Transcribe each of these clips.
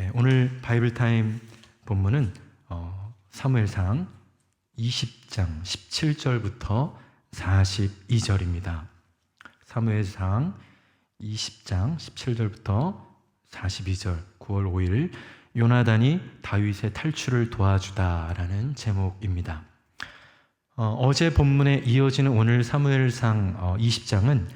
네, 오늘 바이블 타임 본문은 사무엘상 20장 17절부터 42절입니다. 사무엘상 20장 17절부터 42절, 9월 5일 요나단이 다윗의 탈출을 도와주다라는 제목입니다. 어제 본문에 이어지는 오늘 사무엘상 20장은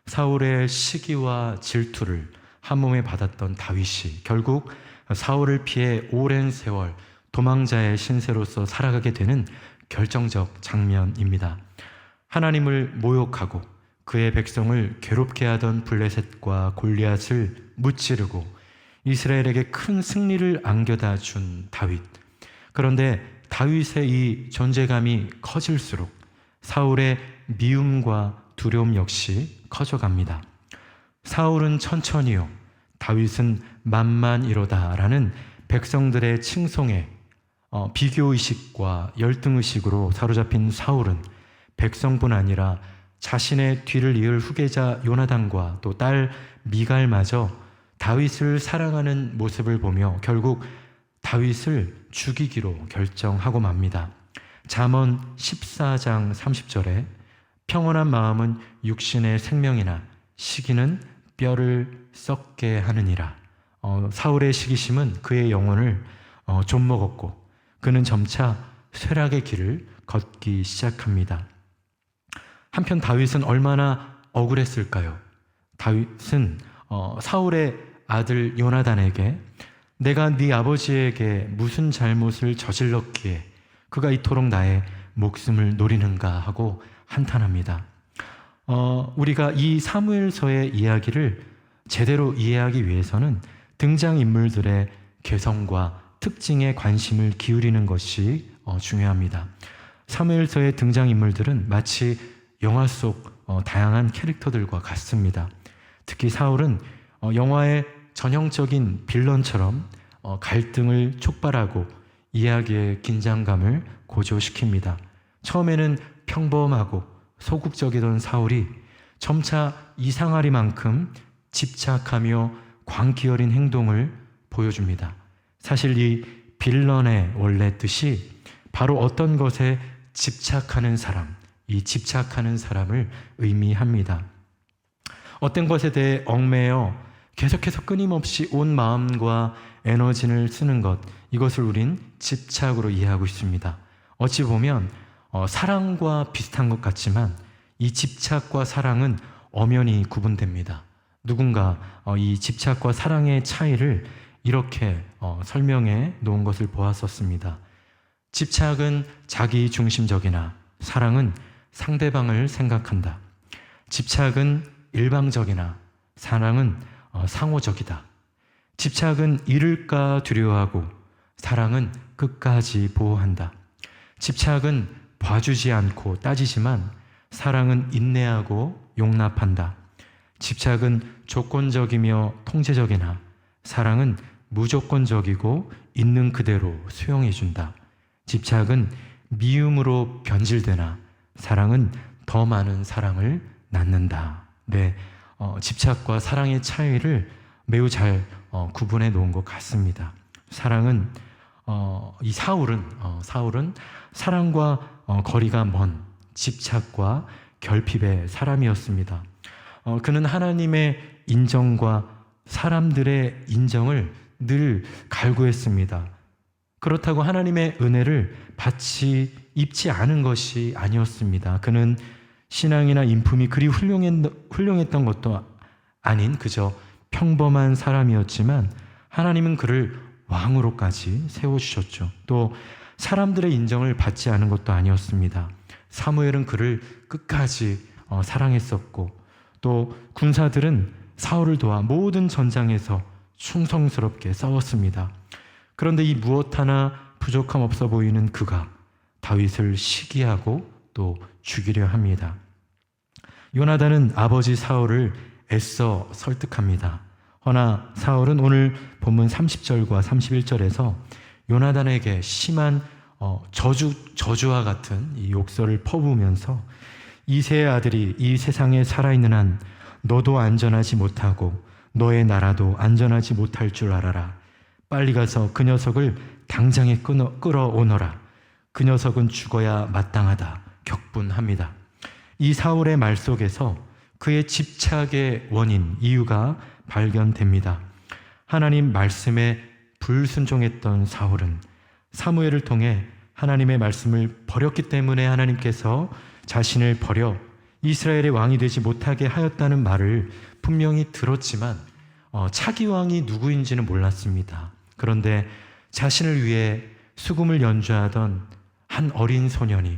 사울의 시기와 질투를 한몸에 받았던 다윗이 결국 사울을 피해 오랜 세월 도망자의 신세로서 살아가게 되는 결정적 장면입니다. 하나님을 모욕하고 그의 백성을 괴롭게 하던 블레셋과 골리앗을 무찌르고 이스라엘에게 큰 승리를 안겨다 준 다윗. 그런데 다윗의 이 존재감이 커질수록 사울의 미움과 두려움 역시 커져갑니다. 사울은 천천히요, 다윗은 만만이로다라는 백성들의 칭송에 비교의식과 열등의식으로 사로잡힌 사울은 백성뿐 아니라 자신의 뒤를 이을 후계자 요나단과 또 딸 미갈마저 다윗을 사랑하는 모습을 보며 결국 다윗을 죽이기로 결정하고 맙니다. 잠언 14장 30절에 평온한 마음은 육신의 생명이나 시기는 뼈를 썩게 하느니라. 사울의 시기심은 그의 영혼을 좀먹었고 그는 점차 쇠락의 길을 걷기 시작합니다. 한편 다윗은 얼마나 억울했을까요? 다윗은 사울의 아들 요나단에게 내가 네 아버지에게 무슨 잘못을 저질렀기에 그가 이토록 나의 목숨을 노리는가 하고 한탄합니다. 우리가 이 사무엘서의 이야기를 제대로 이해하기 위해서는 등장인물들의 개성과 특징에 관심을 기울이는 것이 중요합니다. 사무엘서의 등장인물들은 마치 영화 속 다양한 캐릭터들과 같습니다. 특히 사울은 영화의 전형적인 빌런처럼 갈등을 촉발하고 이야기의 긴장감을 고조시킵니다. 처음에는 평범하고 소극적이던 사울이 점차 이상하리만큼 집착하며 광기 어린 행동을 보여줍니다. 사실 이 빌런의 원래 뜻이 바로 어떤 것에 집착하는 사람, 이 집착하는 사람을 의미합니다. 어떤 것에 대해 얽매여 계속해서 끊임없이 온 마음과 에너지를 쓰는 것, 이것을 우린 집착으로 이해하고 있습니다. 어찌 보면 사랑과 비슷한 것 같지만 이 집착과 사랑은 엄연히 구분됩니다. 누군가 이 집착과 사랑의 차이를 이렇게 설명해 놓은 것을 보았었습니다. 집착은 자기중심적이나 사랑은 상대방을 생각한다. 집착은 일방적이나 사랑은 상호적이다. 집착은 잃을까 두려워하고 사랑은 끝까지 보호한다. 집착은 봐주지 않고 따지지만 사랑은 인내하고 용납한다. 집착은 조건적이며 통제적이나 사랑은 무조건적이고 있는 그대로 수용해준다. 집착은 미움으로 변질되나 사랑은 더 많은 사랑을 낳는다. 네, 집착과 사랑의 차이를 매우 잘 구분해 놓은 것 같습니다. 사랑은 이 사울은 사랑과 거리가 먼 집착과 결핍의 사람이었습니다. 그는 하나님의 인정과 사람들의 인정을 늘 갈구했습니다. 그렇다고 하나님의 은혜를 입지 않은 것이 아니었습니다. 그는 신앙이나 인품이 그리 훌륭했던 것도 아닌 그저 평범한 사람이었지만 하나님은 그를 왕으로까지 세워주셨죠. 또 사람들의 인정을 받지 않은 것도 아니었습니다. 사무엘은 그를 끝까지 사랑했었고 또 군사들은 사울을 도와 모든 전장에서 충성스럽게 싸웠습니다. 그런데 이 무엇 하나 부족함 없어 보이는 그가 다윗을 시기하고 또 죽이려 합니다. 요나단은 아버지 사울을 애써 설득합니다. 허나 사울은 오늘 본문 30절과 31절에서 요나단에게 심한 저주와 같은 이 욕설을 퍼부으면서 이새의 아들이 이 세상에 살아있는 한 너도 안전하지 못하고 너의 나라도 안전하지 못할 줄 알아라. 빨리 가서 그 녀석을 당장에 끌어오너라. 그 녀석은 죽어야 마땅하다. 격분합니다. 이 사울의 말 속에서 그의 집착의 원인, 이유가 발견됩니다. 하나님 말씀에 불순종했던 사울은 사무엘을 통해 하나님의 말씀을 버렸기 때문에 하나님께서 자신을 버려 이스라엘의 왕이 되지 못하게 하였다는 말을 분명히 들었지만 차기 왕이 누구인지는 몰랐습니다. 그런데 자신을 위해 수금을 연주하던 한 어린 소년이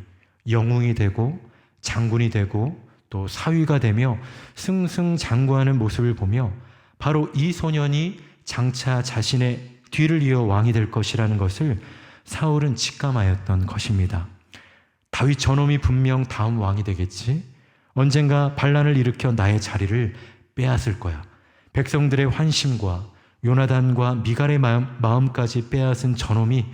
영웅이 되고 장군이 되고 또 사위가 되며 승승장구하는 모습을 보며 바로 이 소년이 장차 자신의 뒤를 이어 왕이 될 것이라는 것을 사울은 직감하였던 것입니다. 다윗 저놈이 분명 다음 왕이 되겠지. 언젠가 반란을 일으켜 나의 자리를 빼앗을 거야. 백성들의 환심과 요나단과 미갈의 마음까지 빼앗은 저놈이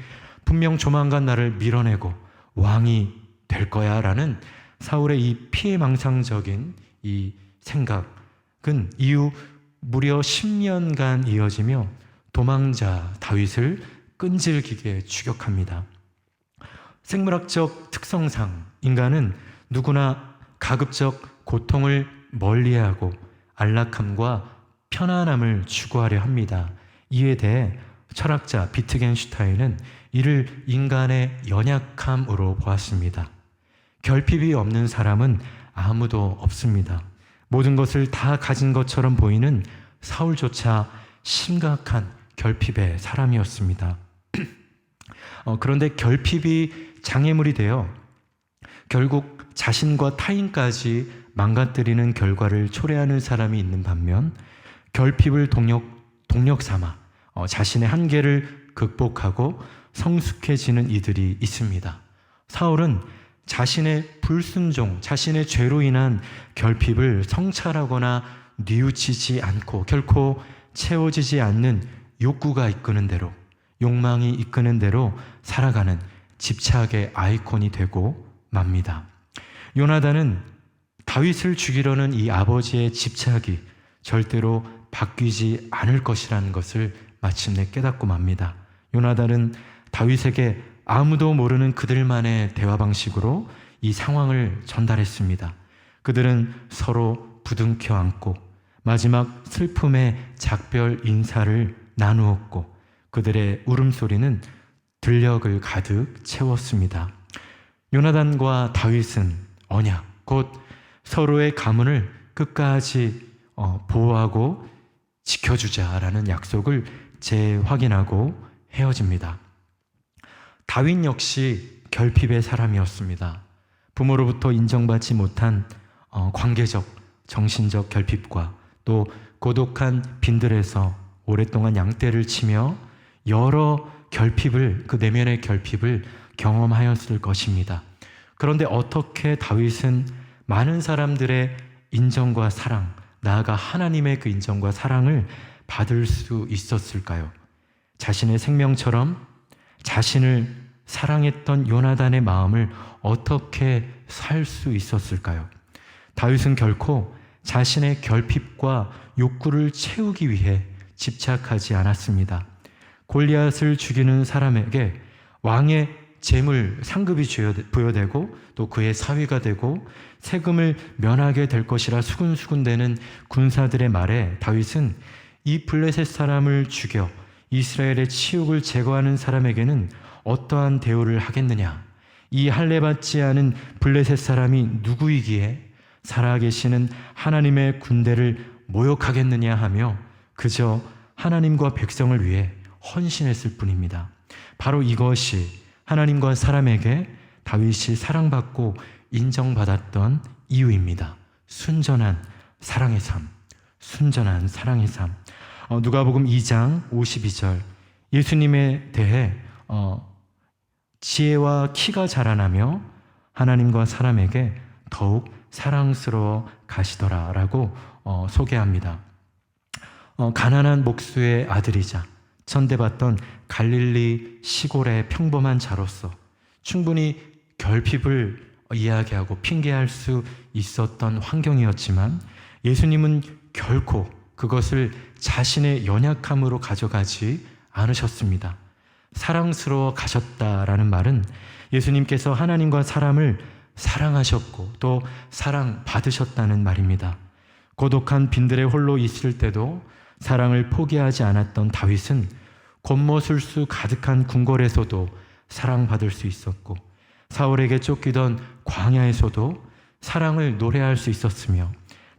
분명 조만간 나를 밀어내고 왕이 될 거야 라는 사울의 이 피해망상적인 이 생각은 이후 무려 10년간 이어지며 도망자 다윗을 끈질기게 추격합니다. 생물학적 특성상 인간은 누구나 가급적 고통을 멀리하고 안락함과 편안함을 추구하려 합니다. 이에 대해 철학자 비트겐슈타인은 이를 인간의 연약함으로 보았습니다. 결핍이 없는 사람은 아무도 없습니다. 모든 것을 다 가진 것처럼 보이는 사울조차 심각한 결핍의 사람이었습니다. 그런데 결핍이 장애물이 되어 결국 자신과 타인까지 망가뜨리는 결과를 초래하는 사람이 있는 반면 결핍을 동력 삼아 자신의 한계를 극복하고 성숙해지는 이들이 있습니다. 사울은 자신의 불순종, 자신의 죄로 인한 결핍을 성찰하거나 뉘우치지 않고 결코 채워지지 않는 욕구가 이끄는 대로, 욕망이 이끄는 대로 살아가는 집착의 아이콘이 되고 맙니다. 요나단은 다윗을 죽이려는 이 아버지의 집착이 절대로 바뀌지 않을 것이라는 것을 마침내 깨닫고 맙니다. 요나단은 다윗에게 아무도 모르는 그들만의 대화 방식으로 이 상황을 전달했습니다. 그들은 서로 부둥켜 안고 마지막 슬픔의 작별 인사를 나누었고 그들의 울음소리는 들녘을 가득 채웠습니다. 요나단과 다윗은 언약, 곧 서로의 가문을 끝까지 보호하고 지켜주자라는 약속을 재확인하고 헤어집니다. 다윗 역시 결핍의 사람이었습니다. 부모로부터 인정받지 못한 관계적, 정신적 결핍과 또 고독한 빈들에서 오랫동안 양떼를 치며 여러 결핍을, 그 내면의 결핍을 경험하였을 것입니다. 그런데 어떻게 다윗은 많은 사람들의 인정과 사랑, 나아가 하나님의 그 인정과 사랑을 받을 수 있었을까요? 자신의 생명처럼 자신을 사랑했던 요나단의 마음을 어떻게 살 수 있었을까요? 다윗은 결코 자신의 결핍과 욕구를 채우기 위해 집착하지 않았습니다. 골리앗을 죽이는 사람에게 왕의 재물 상급이 부여되고 또 그의 사위가 되고 세금을 면하게 될 것이라 수군수군대는 군사들의 말에 다윗은 이 블레셋 사람을 죽여 이스라엘의 치욕을 제거하는 사람에게는 어떠한 대우를 하겠느냐? 이 할례받지 않은 블레셋 사람이 누구이기에 살아계시는 하나님의 군대를 모욕하겠느냐 하며 그저 하나님과 백성을 위해 헌신했을 뿐입니다. 바로 이것이 하나님과 사람에게 다윗이 사랑받고 인정받았던 이유입니다. 순전한 사랑의 삶, 순전한 사랑의 삶. 누가복음 2장 52절 예수님에 대해 지혜와 키가 자라나며 하나님과 사람에게 더욱 사랑스러워 가시더라라고 소개합니다. 가난한 목수의 아들이자 천대받던 갈릴리 시골의 평범한 자로서 충분히 결핍을 이야기하고 핑계할 수 있었던 환경이었지만 예수님은 결코 그것을 자신의 연약함으로 가져가지 않으셨습니다. 사랑스러워 가셨다라는 말은 예수님께서 하나님과 사람을 사랑하셨고 또 사랑받으셨다는 말입니다. 고독한 빈들에 홀로 있을 때도 사랑을 포기하지 않았던 다윗은 곤모술수 가득한 궁궐에서도 사랑받을 수 있었고 사울에게 쫓기던 광야에서도 사랑을 노래할 수 있었으며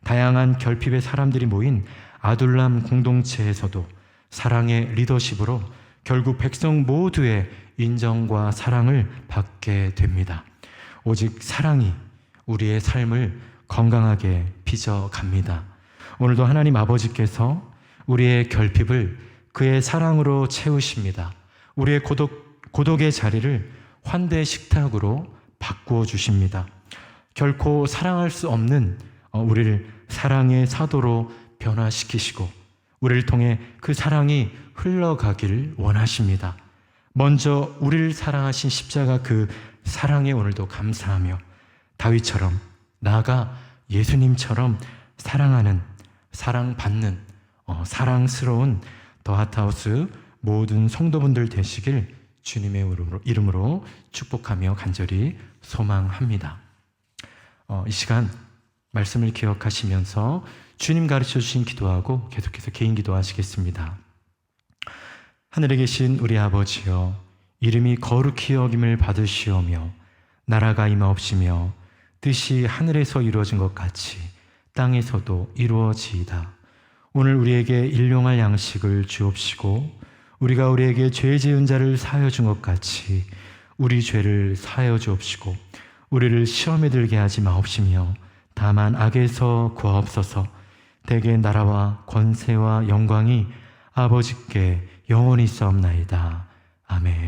다양한 결핍의 사람들이 모인 아둘람 공동체에서도 사랑의 리더십으로 결국 백성 모두의 인정과 사랑을 받게 됩니다. 오직 사랑이 우리의 삶을 건강하게 빚어갑니다. 오늘도 하나님 아버지께서 우리의 결핍을 그의 사랑으로 채우십니다. 우리의 고독의 자리를 환대의 식탁으로 바꾸어 주십니다. 결코 사랑할 수 없는 우리를 사랑의 사도로 변화시키시고 우리를 통해 그 사랑이 흘러가길 원하십니다. 먼저 우리를 사랑하신 십자가 그 사랑에 오늘도 감사하며 다윗처럼 나아가 예수님처럼 사랑하는, 사랑받는 사랑스러운 더핫하우스 모든 성도분들 되시길 주님의 이름으로 축복하며 간절히 소망합니다. 이 시간 말씀을 기억하시면서 주님 가르쳐 주신 기도하고 계속해서 개인 기도하시겠습니다. 하늘에 계신 우리 아버지여, 이름이 거룩히 여김을 받으시오며 나라가 임하옵시며 뜻이 하늘에서 이루어진 것 같이 땅에서도 이루어지이다. 오늘 우리에게 일용할 양식을 주옵시고 우리가 우리에게 죄 지은 자를 사하여 준 것 같이 우리 죄를 사하여 주옵시고 우리를 시험에 들게 하지 마옵시며 다만 악에서 구하옵소서. 대개 나라와 권세와 영광이 아버지께 영원히 있사옵나이다. 아멘.